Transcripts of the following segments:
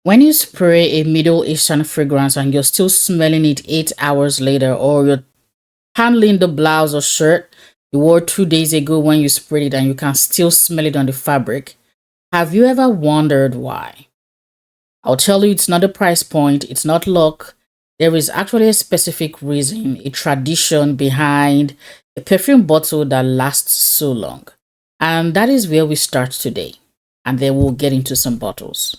When you spray a Middle Eastern fragrance and you're still smelling it 8 hours later, or you're handling the blouse or shirt you wore 2 days ago when you sprayed it and you can still smell it on the fabric, have you ever wondered why? I'll tell you, it's not a price point, it's not luck. There is actually a specific reason, a tradition behind a perfume bottle that lasts so long. And that is where we start today. And then we'll get into some bottles.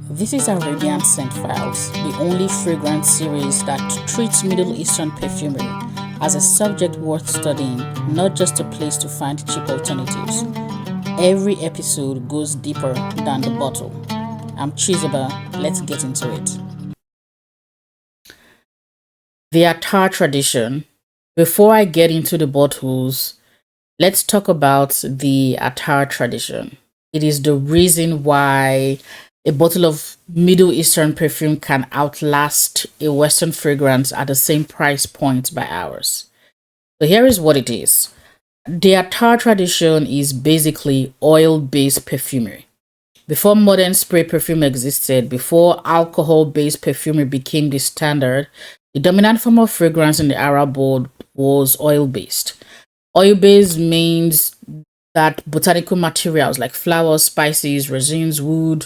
This is Arabian Scent Files, the only fragrance series that treats Middle Eastern perfumery as a subject worth studying, not just a place to find cheap alternatives. Every episode goes deeper than the bottle. I'm Zoba, let's get into it. The Attar tradition. Before I get into the bottles, let's talk about the Attar tradition. It is the reason why a bottle of Middle Eastern perfume can outlast a Western fragrance at the same price point by hours. So here is what it is. The Attar tradition is basically oil-based perfumery. Before modern spray perfume existed, before alcohol-based perfumery became the standard, the dominant form of fragrance in the Arab world was oil-based. Oil-based means that botanical materials like flowers, spices, resins, wood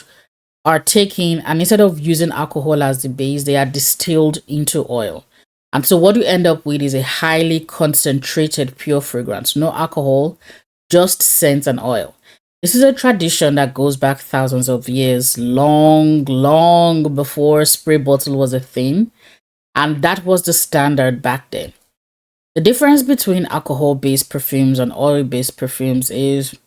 are taken, and instead of using alcohol as the base, they are distilled into oil. And so what you end up with is a highly concentrated pure fragrance. No alcohol, just scent and oil. This is a tradition that goes back thousands of years, long before spray bottle was a thing. And that was the standard back then. The difference between alcohol-based perfumes and oil-based perfumes is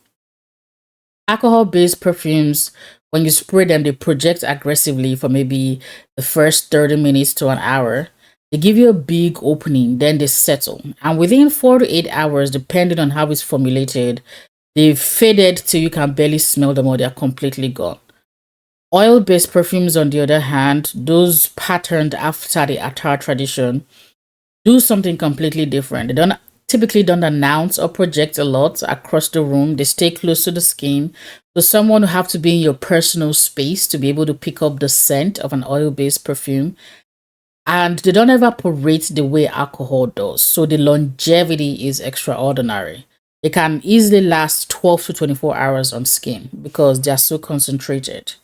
alcohol-based perfumes, when you spray them, they project aggressively for maybe the first 30 minutes to an hour. They give you a big opening, then they settle. And within 4 to 8 hours, depending on how it's formulated, they've faded till you can barely smell them or they're completely gone. Oil-based perfumes, on the other hand, those patterned after the Attar tradition, do something completely different. They typically don't announce or project a lot across the room. They stay close to the skin. So someone will have to be in your personal space to be able to pick up the scent of an oil-based perfume. And they don't evaporate the way alcohol does. So the longevity is extraordinary. They can easily last 12 to 24 hours on skin because they are so concentrated.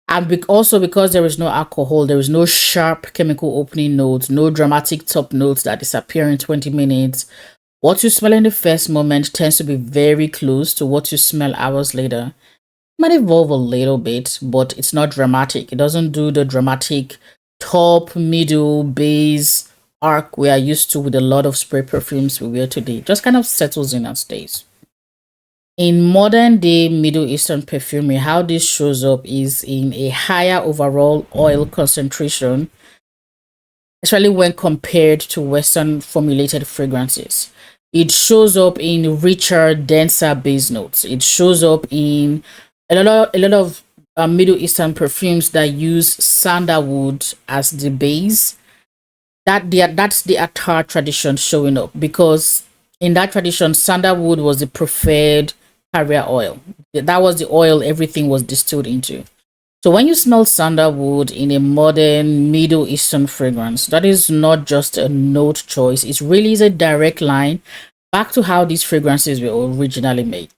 And also because there is no alcohol, there is no sharp chemical opening notes, no dramatic top notes that disappear in 20 minutes. What you smell in the first moment tends to be very close to what you smell hours later. It might evolve a little bit, but it's not dramatic. It doesn't do the dramatic top, middle, base arc we are used to with a lot of spray perfumes we wear today. It just kind of settles in and stays. In modern day Middle Eastern perfumery, how this shows up is in a higher overall oil concentration, especially when compared to Western formulated fragrances. It shows up in richer, denser base notes. It shows up in a lot of Middle Eastern perfumes that use sandalwood as the base. That's the Attar tradition showing up, because in that tradition, sandalwood was the preferred carrier oil. That was the oil everything was distilled into. So when you smell sandalwood in a modern Middle Eastern fragrance, that is not just a note choice. It really is a direct line back to how these fragrances were originally made.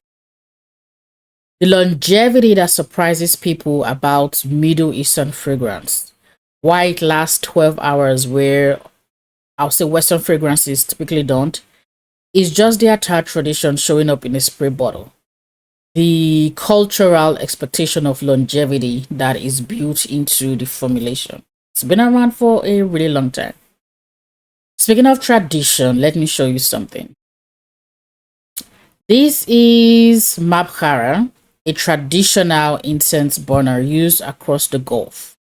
The longevity that surprises people about Middle Eastern fragrance, why it lasts 12 hours where I'll say Western fragrances typically don't, is just the Attar tradition showing up in a spray bottle. The cultural expectation of longevity that is built into the formulation. It's been around for a really long time. Speaking of tradition, let me show you something. This is Mabkhara, a traditional incense burner used across the Gulf.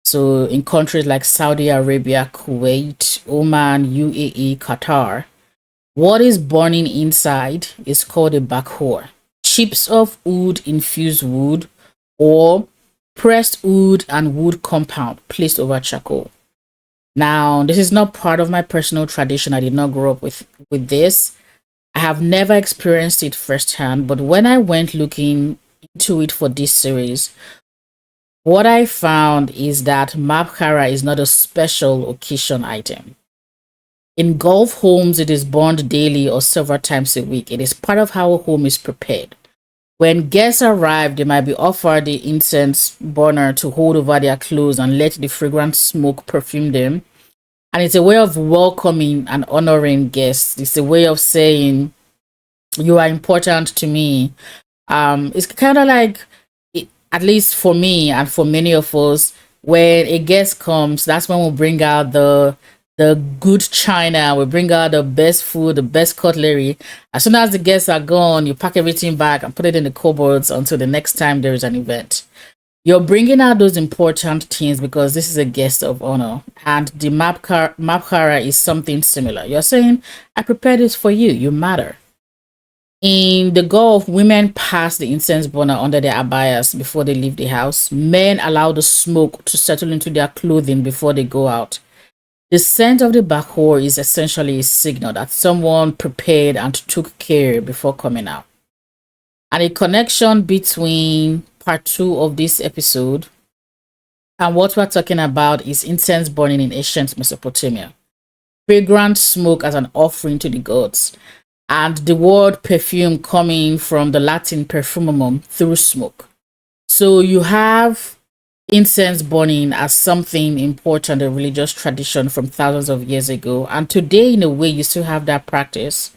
So in countries like Saudi Arabia, Kuwait, Oman, UAE, Qatar, what is burning inside is called a bakhor. Chips of wood, infused wood, or pressed wood and wood compound placed over charcoal. Now, this is not part of my personal tradition. I did not grow up with this. I have never experienced it firsthand, but when I went looking into it for this series, What I found is that Mabkhara is not a special occasion item. In Gulf homes, it is burned daily or several times a week. It is part of how a home is prepared. When guests arrive, they might be offered the incense burner to hold over their clothes and let the fragrant smoke perfume them. And it's a way of welcoming and honoring guests. It's a way of saying, you are important to me. It's kind of like, at least for me and for many of us, when a guest comes, that's when we bring out the good china, we bring out the best food, the best cutlery. As soon as the guests are gone, you pack everything back and put it in the cupboards until the next time there is an event. You're bringing out those important things because this is a guest of honor. And the Mabkhara is something similar. You're saying, I prepared this for you. You matter. In the Gulf, women pass the incense burner under their abayas before they leave the house. Men allow the smoke to settle into their clothing before they go out. The scent of the bakhor is essentially a signal that someone prepared and took care before coming out. And a connection between part 2 of this episode and what we're talking about is incense burning in ancient Mesopotamia. Fragrant smoke as an offering to the gods. And the word perfume coming from the Latin perfumum, through smoke. So you have incense burning as something important, a religious tradition from thousands of years ago. And today, in a way, you still have that practice.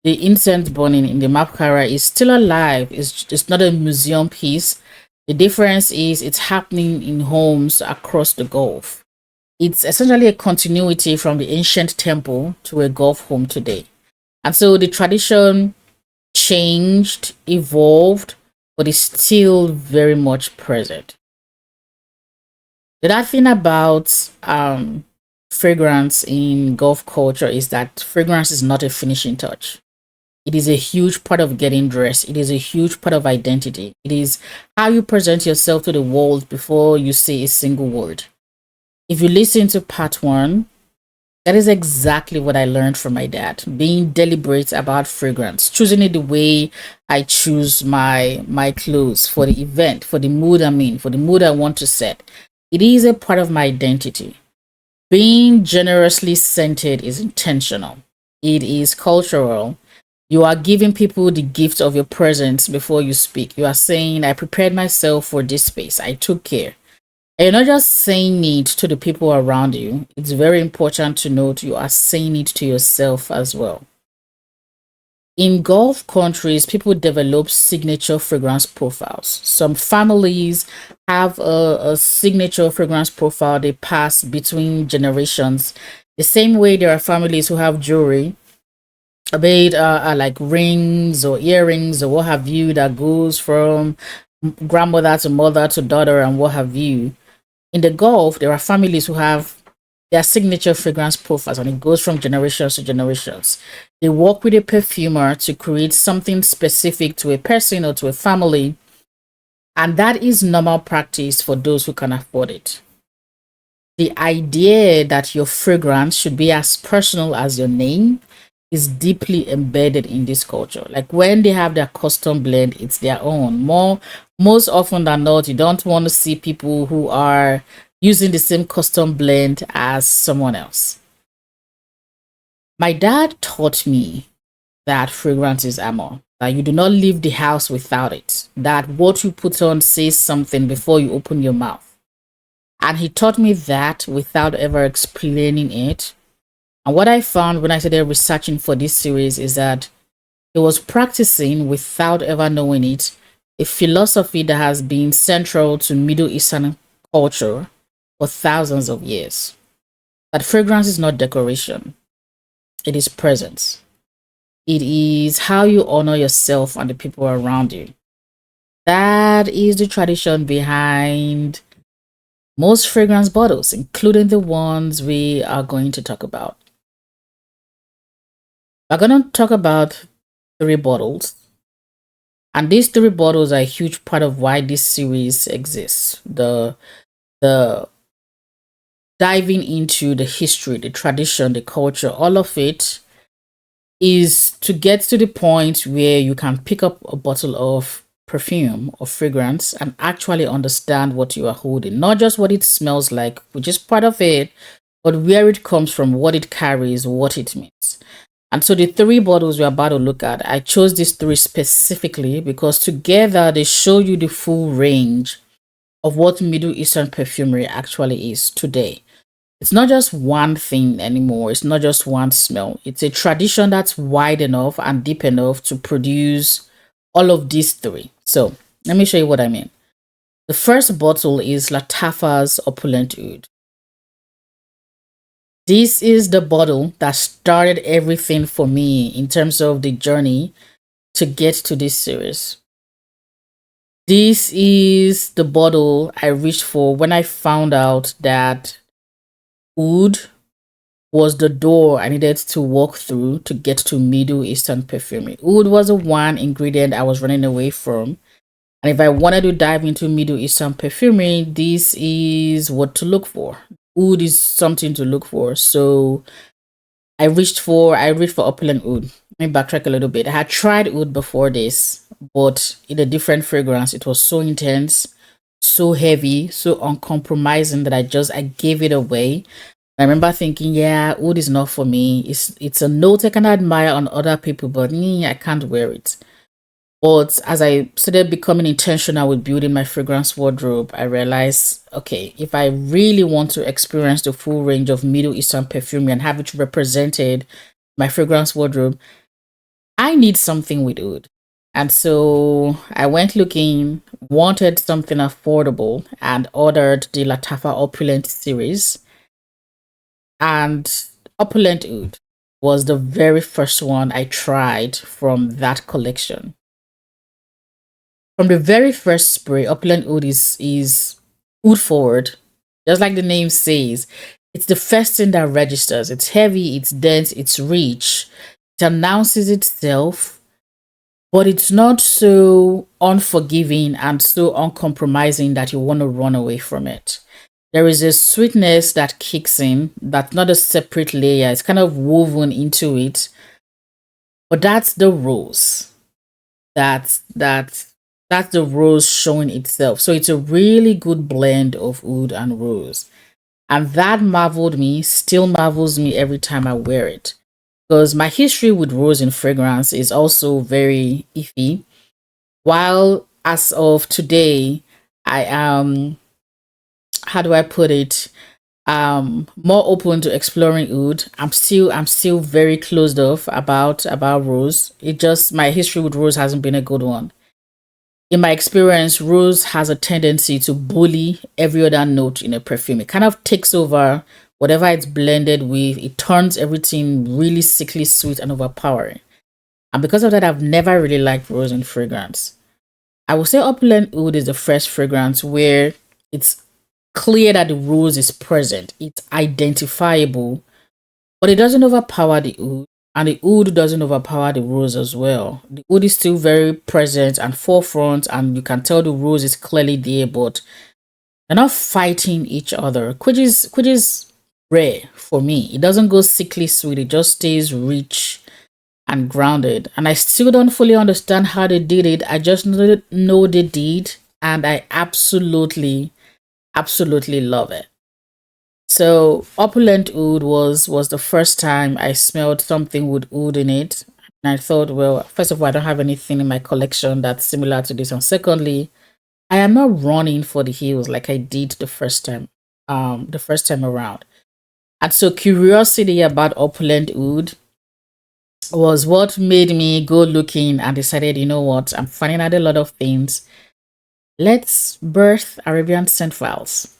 The incense burning in the Mabkhara is still alive. It's not a museum piece. The difference is it's happening in homes across the Gulf. It's essentially a continuity from the ancient temple to a Gulf home today. And so the tradition changed, evolved, but is still very much present. The other thing about fragrance in Gulf culture is that fragrance is not a finishing touch. It is a huge part of getting dressed. It is a huge part of identity. It is how you present yourself to the world before you say a single word. If you listen to part 1, that is exactly what I learned from my dad. Being deliberate about fragrance, choosing it the way I choose my clothes for the event, for the mood I'm in, for the mood I want to set. It is a part of my identity. Being generously scented is intentional. It is cultural. You are giving people the gift of your presence before you speak. You are saying, I prepared myself for this space. I took care. And you're not just saying it to the people around you. It's very important to note you are saying it to yourself as well. In Gulf countries, people develop signature fragrance profiles. Some families have a signature fragrance profile they pass between generations. The same way there are families who have jewelry, be it like rings or earrings or what have you, that goes from grandmother to mother to daughter and what have you. In the Gulf, there are families who have their signature fragrance profiles, and it goes from generations to generations. They work with a perfumer to create something specific to a person or to a family, and that is normal practice for those who can afford it. The idea that your fragrance should be as personal as your name is deeply embedded in this culture. Like when they have their custom blend, it's their own. Most often than not, you don't want to see people who are using the same custom blend as someone else. My dad taught me that fragrance is armor, that you do not leave the house without it, that what you put on says something before you open your mouth. And he taught me that without ever explaining it. And what I found when I started researching for this series is that he was practicing, without ever knowing it, a philosophy that has been central to Middle Eastern culture for thousands of years. That fragrance is not decoration, it is presence. It is how you honor yourself and the people around you. That is the tradition behind most fragrance bottles, including the ones we are going to talk about. We're going to talk about 3 bottles. And these 3 bottles are a huge part of why this series exists. The diving into the history, the tradition, the culture, all of it is to get to the point where you can pick up a bottle of perfume or fragrance and actually understand what you are holding, not just what it smells like, which is part of it, but where it comes from, what it carries, what it means. And so the three bottles we're about to look at, I chose these three specifically because together they show you the full range of what Middle Eastern perfumery actually is today. It's not just one thing anymore. It's not just one smell. It's a tradition that's wide enough and deep enough to produce all of these three. So let me show you what I mean. The first bottle is Lattafa's Opulent Oud. This is the bottle that started everything for me in terms of the journey to get to this series. This is the bottle I reached for when I found out that oud was the door I needed to walk through to get to Middle Eastern perfumery. Oud was the one ingredient I was running away from. And if I wanted to dive into Middle Eastern perfumery, this is what to look for. Oud is something to look for. So I reached for Opulent Oud. Let me backtrack a little bit. I had tried oud before this, but in a different fragrance. It was so intense, so heavy, so uncompromising that I gave it away. I remember thinking, yeah, oud is not for me. It's a note I can admire on other people, but me, I can't wear it. But as I started becoming intentional with building my fragrance wardrobe, I realized, okay, if I really want to experience the full range of Middle Eastern perfume and have it represented my fragrance wardrobe, I need something with oud. And so I went looking, wanted something affordable, and ordered the Lattafa Opulent series. And Opulent Oud was the very first one I tried from that collection. From the very first spray, Opulent Oud is oud forward, just like the name says. It's the first thing that registers. It's heavy, it's dense, it's rich. It announces itself, but it's not so unforgiving and so uncompromising that you want to run away from it. There is a sweetness that kicks in, that's not a separate layer. It's kind of woven into it. But that's the rose. That's the rose showing itself. So it's a really good blend of oud and rose. And that marveled me, still marvels me every time I wear it. Because my history with rose in fragrance is also very iffy. While as of today, I am, how do I put it? More open to exploring oud. I'm still very closed off about rose. It just, my history with rose hasn't been a good one. In my experience, rose has a tendency to bully every other note in a perfume. It kind of takes over whatever it's blended with. It turns everything really sickly sweet and overpowering. And because of that, I've never really liked rose in fragrance. I would say Opulent Oud is the first fragrance where it's clear that the rose is present. It's identifiable, but it doesn't overpower the oud, and the oud doesn't overpower the rose as well. The oud is still very present and forefront, and you can tell the rose is clearly there, but they're not fighting each other, which is rare for me. It doesn't go sickly sweet, it just stays rich and grounded. And I still don't fully understand how they did it. I just know they did, and I absolutely love it. So Opulent Oud was the first time I smelled something with oud in it. And I thought, well, first of all, I don't have anything in my collection that's similar to this. And secondly, I am not running for the hills like I did the first time around. And so curiosity about Opulent Oud was what made me go looking and decided, you know what, I'm finding out a lot of things. Let's birth Arabian scent files.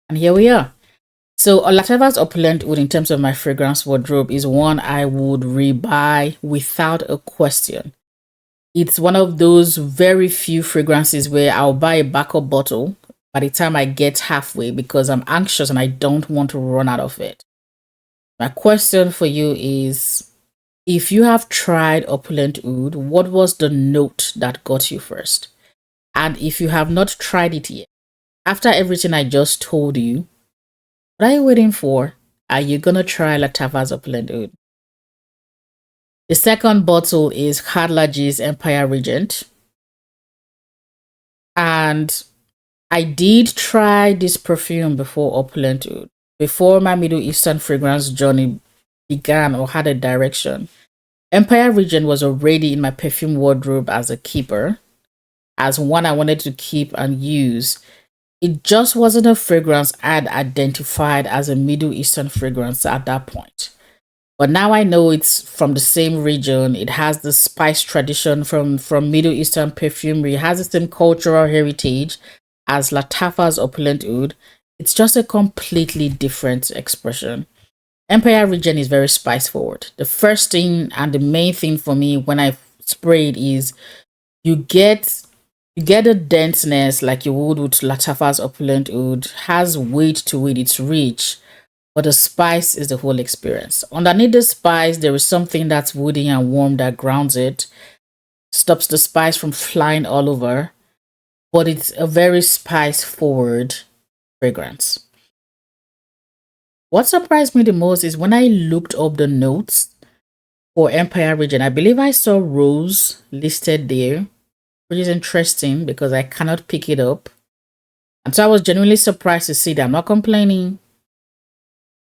And here we are. So Lattava's Opulent Oud in terms of my fragrance wardrobe is one I would rebuy without a question. It's one of those very few fragrances where I'll buy a backup bottle by the time I get halfway because I'm anxious and I don't want to run out of it. My question for you is, if you have tried Opulent Oud, what was the note that got you first? And if you have not tried it yet, after everything I just told you, what are you waiting for? Are you gonna try Lattava's Opulent Oud? The second bottle is Khadlaj's Empire Regent. And I did try this perfume before Opulent Oud. Before my Middle Eastern fragrance journey began or had a direction, Empire Regent was already in my perfume wardrobe as a keeper, as one I wanted to keep and use. It just wasn't a fragrance I'd identified as a Middle Eastern fragrance at that point. But now I know it's from the same region. It has the spice tradition from Middle Eastern perfumery. It has the same cultural heritage as Lattafa's Opulent Oud. It's just a completely different expression. Empire Regent is very spice forward. The first thing and the main thing for me when I spray it is you get you get a denseness like you would with Lattafa's Opulent Oud. Has weight to it. It's rich, but the spice is the whole experience. Underneath the spice, there is something that's woody and warm that grounds it, stops the spice from flying all over, but it's a very spice forward fragrance. What surprised me the most is when I looked up the notes for Empire Region, I believe I saw rose listed there, which is interesting because I cannot pick it up. And so I was genuinely surprised to see that. I'm not complaining,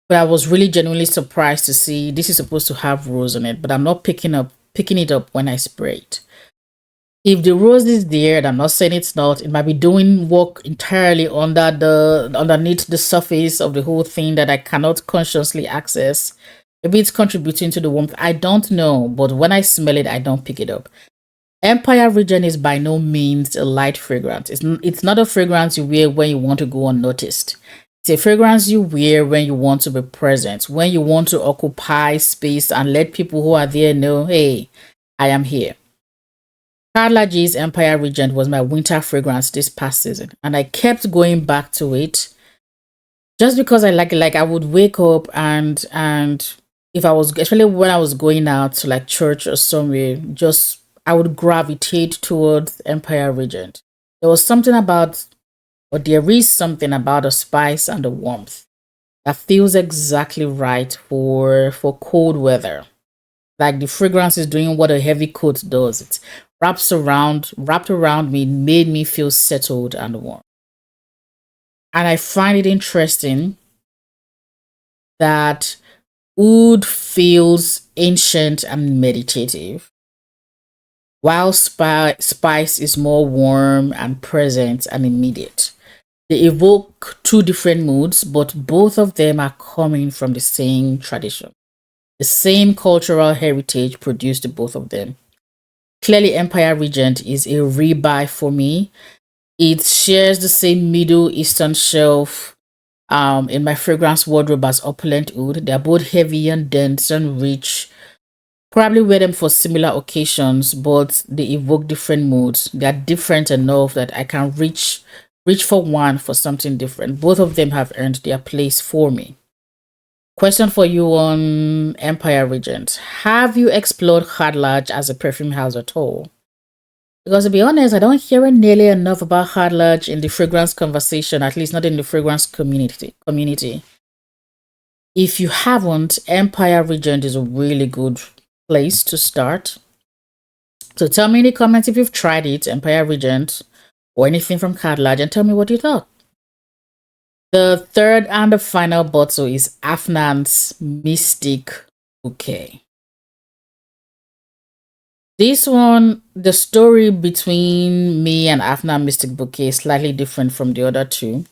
but I was really genuinely surprised to see this is supposed to have rose on it, but I'm not picking it up when I spray it. If the rose is there, and I'm not saying it's not, it might be doing work entirely underneath the surface of the whole thing that I cannot consciously access. Maybe it's contributing to the warmth. I don't know, but when I smell it, I don't pick it up. Empire Regent is by no means a light fragrance. It's not a fragrance you wear when you want to go unnoticed. It's a fragrance you wear when you want to be present, when you want to occupy space and let people who are there know, hey, I am here. Khadlaj's Empire Regent was my winter fragrance this past season, and I kept going back to it just because I like it. Like I would wake up and if I was, especially when I was going out to like church or somewhere, just I would gravitate towards Empire Regent. There was something about, or there is something about the spice and the warmth that feels exactly right for cold weather. Like the fragrance is doing what a heavy coat does. It wrapped around me, made me feel settled and warm. And I find it interesting that oud feels ancient and meditative, while spice is more warm and present and immediate. They evoke two different moods, but both of them are coming from the same tradition. The same cultural heritage produced both of them. Clearly, Empire Regent is a rebuy for me. It shares the same Middle Eastern shelf in my fragrance wardrobe as Opulent Oud. They're both heavy and dense and rich. Probably wear them for similar occasions, but they evoke different moods. They're different enough that I can reach for one for something different. Both of them have earned their place for me. Question for you on Empire Regent. Have you explored Khadlaj as a perfume house at all? Because to be honest, I don't hear nearly enough about Khadlaj in the fragrance conversation, at least not in the fragrance community. If you haven't, Empire Regent is a really good place to start. So tell me in the comments if you've tried it, Empire Regent, or anything from Khadlaj, and tell me what you thought. The third and the final bottle is Afnan's Mystique Bouquet. This one, the story between me and Afnan Mystique Bouquet is slightly different from the other two.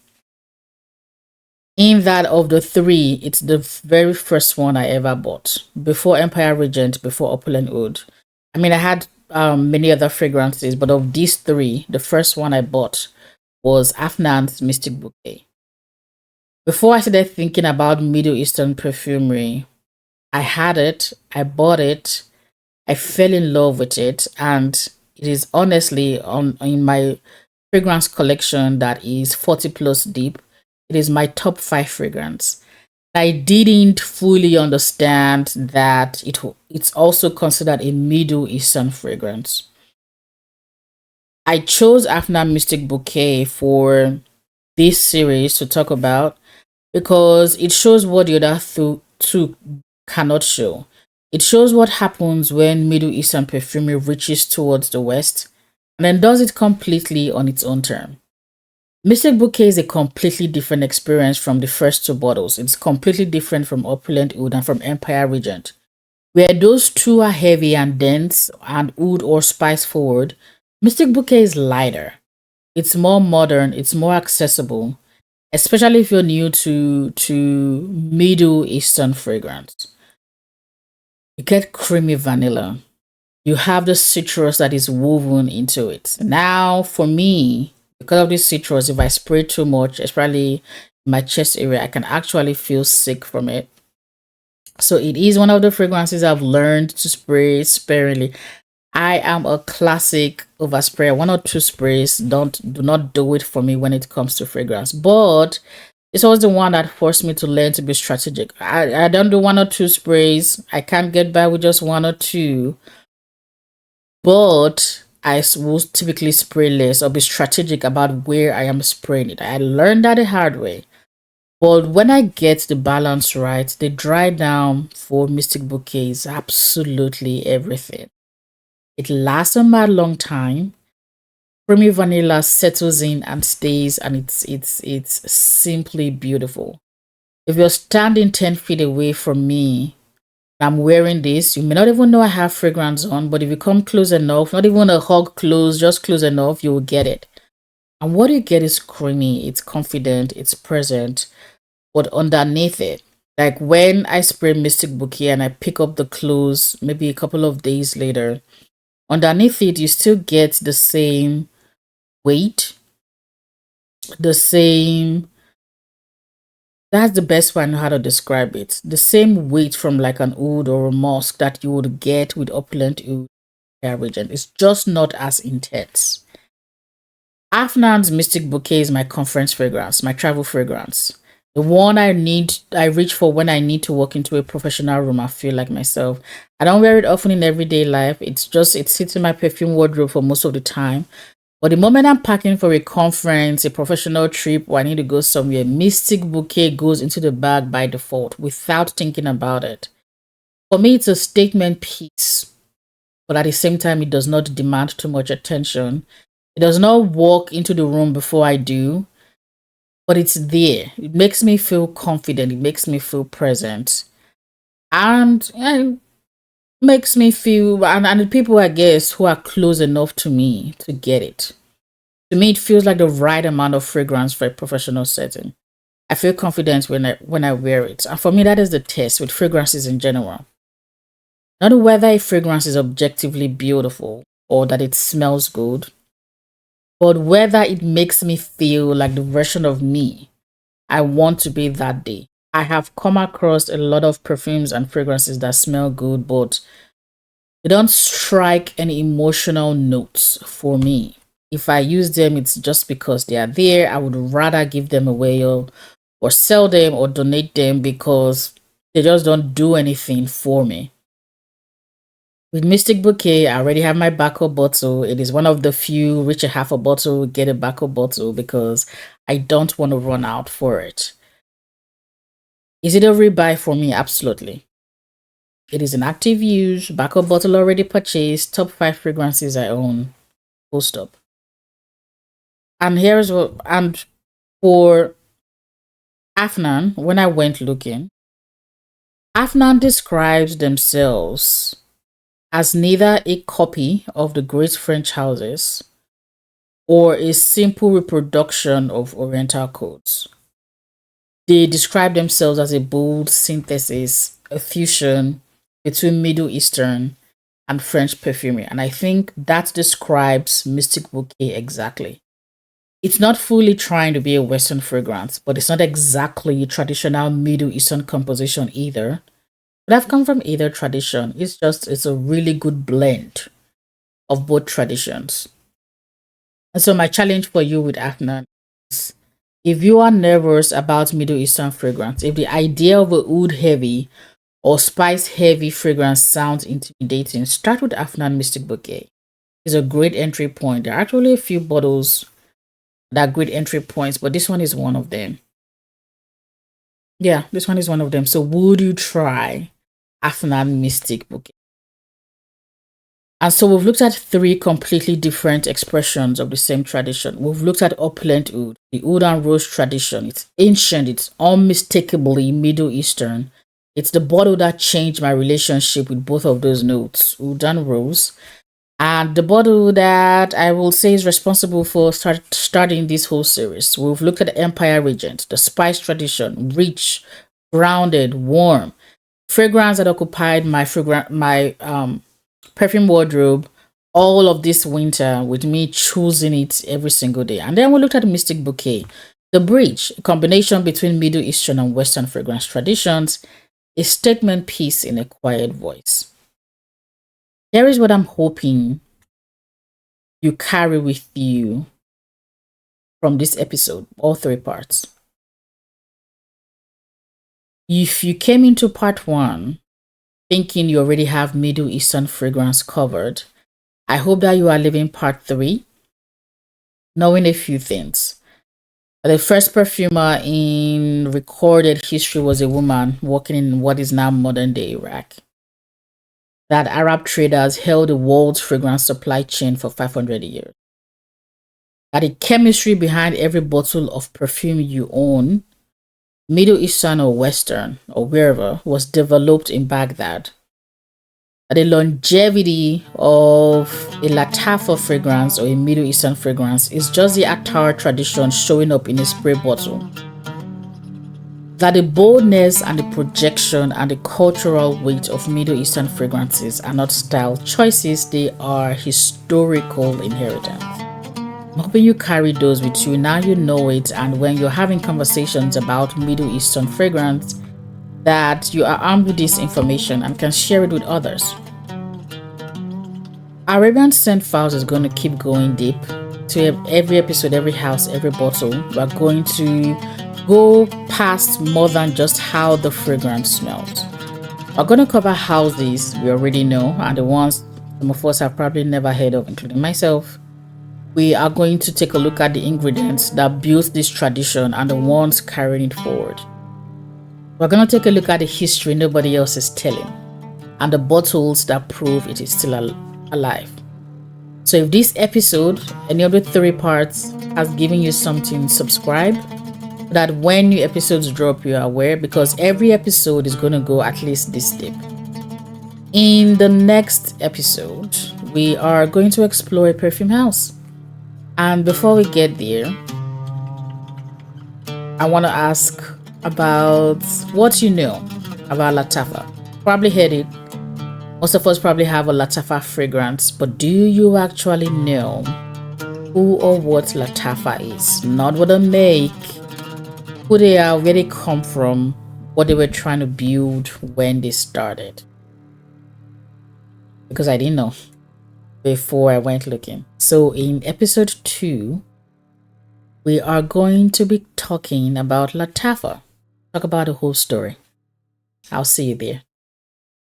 In that of the three, it's the very first one I ever bought. Before Empire Regent, before Opulent Oud. I mean, I had many other fragrances, but of these three, the first one I bought was Afnan's Mystique Bouquet. Before I started thinking about Middle Eastern perfumery, I had it, I bought it, I fell in love with it, and it is honestly in my fragrance collection that is 40 plus deep. It is my top 5 fragrance. I didn't fully understand that it's also considered a Middle Eastern fragrance. I chose Afnan Mystique Bouquet for this series to talk about because it shows what the other two cannot show. It shows what happens when Middle Eastern perfumery reaches towards the West and then does it completely on its own term. Mystic Bouquet is a completely different experience from the first two bottles. It's completely different from Opulent Oud and from Empire Regent. Where those two are heavy and dense and oud or spice forward, Mystic Bouquet is lighter. It's more modern, it's more accessible, especially if you're new to Middle Eastern fragrance. You get creamy vanilla. You have the citrus that is woven into it. Now, for me, because of this citrus, if I spray too much, especially in my chest area, I can actually feel sick from it. So it is one of the fragrances I've learned to spray sparingly. I am a classic oversprayer. One or two sprays do not do it for me when it comes to fragrance. But it's always the one that forced me to learn to be strategic. I don't do one or two sprays. I can't get by with just one or two. But I will typically spray less or be strategic about where I am spraying it. I learned that the hard way. But when I get the balance right, the dry down for Mystic Bouquet is absolutely everything. It lasts a mad long time. Creamy vanilla settles in and stays, and it's simply beautiful. If you're standing 10 feet away from me, I'm wearing this, you may not even know I have fragrance on, but if you come close enough, not even a hug close, just close enough, you will get it. And what you get is creamy, it's confident, it's present, but underneath it, like when I spray Mystic Bouquet and I pick up the clothes maybe a couple of days later, underneath it, you still get the same weight, the same. That's the best way I know how to describe it. The same weight from like an oud or a musk that you would get with Opulent Oud Regent. It's just not as intense. Afnan's Mystic Bouquet is my conference fragrance, my travel fragrance. The one I reach for when I need to walk into a professional room. I feel like myself. I don't wear it often in everyday life. It sits in my perfume wardrobe for most of the time. But the moment I'm packing for a conference, a professional trip, or I need to go somewhere, Mystic Bouquet goes into the bag by default without thinking about it. For me, it's a statement piece, but at the same time, it does not demand too much attention. It does not walk into the room before I do, but it's there. It makes me feel confident. It makes me feel present. And makes me feel, and the people, I guess, who are close enough to me to get it. To me, it feels like the right amount of fragrance for a professional setting. I feel confident when I wear it. And for me, that is the test with fragrances in general. Not whether a fragrance is objectively beautiful or that it smells good, but whether it makes me feel like the version of me I want to be that day. I have come across a lot of perfumes and fragrances that smell good, but they don't strike any emotional notes for me. If I use them, it's just because they are there. I would rather give them away or sell them or donate them because they just don't do anything for me. With Mystic Bouquet, I already have my backup bottle. It is one of the few reach a half a bottle, get a backup bottle because I don't want to run out for it. Is it a rebuy for me? Absolutely. It is an active use, backup bottle already purchased, top 5 fragrances I own. Full stop. And here's what, and for Afnan, when I went looking, Afnan describes themselves as neither a copy of the great French houses or a simple reproduction of Oriental codes. They describe themselves as a bold synthesis, a fusion between Middle Eastern and French perfumery. And I think that describes Mystic Bouquet exactly. It's not fully trying to be a Western fragrance, but it's not exactly a traditional Middle Eastern composition either. But I've come from either tradition. It's a really good blend of both traditions. And so my challenge for you with Afnan is if you are nervous about Middle Eastern fragrance, if the idea of a oud heavy or spice heavy fragrance sounds intimidating, start with Afnan Mystic Bouquet. It's a great entry point. There are actually a few bottles that are great entry points, but this one is one of them. Yeah, this one is one of them. So would you try Afnan Mystic Bouquet? And so we've looked at three completely different expressions of the same tradition. We've looked at opulent oud, the oud and rose tradition. It's ancient, it's unmistakably Middle Eastern. It's the bottle that changed my relationship with both of those notes, oud and rose. And the bottle that I will say is responsible for starting this whole series. We've looked at Empire Regent, the spice tradition, rich, grounded, warm, fragrance that occupied my perfume wardrobe all of this winter with me choosing it every single day. And then we looked at Mystique Bouquet, the bridge, a combination between Middle Eastern and Western fragrance traditions, a statement piece in a quiet voice. Here is what I'm hoping you carry with you from this episode, all three parts. If you came into part one thinking you already have Middle Eastern fragrance covered, I hope that you are living part three knowing a few things. The first perfumer in recorded history was a woman working in what is now modern day Iraq. That Arab traders held the world's fragrance supply chain for 500 years. That the chemistry behind every bottle of perfume you own, Middle Eastern or Western or wherever, was developed in Baghdad. That the longevity of a Lattafa fragrance or a Middle Eastern fragrance is just the Attar tradition showing up in a spray bottle. That the boldness and the projection and the cultural weight of Middle Eastern fragrances are not style choices, they are historical inheritance. I'm hoping you carry those with you, now you know it, and when you're having conversations about Middle Eastern fragrance, that you are armed with this information and can share it with others. Arabian scent files is going to keep going deep to every episode, every house, every bottle. We're going to go past more than just how the fragrance smells. We're going to cover houses we already know and the ones some of us have probably never heard of, including myself. We are going to take a look at the ingredients that built this tradition and the ones carrying it forward. We're going to take a look at the history nobody else is telling and the bottles that prove it is still alive. So if this episode, any of the three parts, has given you something, subscribe so that when new episodes drop, you are aware, because every episode is going to go at least this deep. In the next episode, we are going to explore a perfume house. And before we get there, I want to ask about what you know about Lattafa. Probably heard it. Most of us probably have a Lattafa fragrance, but do you actually know who or what Lattafa is? Not what they make, who they are, where they come from, what they were trying to build when they started. Because I didn't know before I went looking. So in episode 2, we are going to be talking about Lattafa. Talk about the whole story. I'll see you there.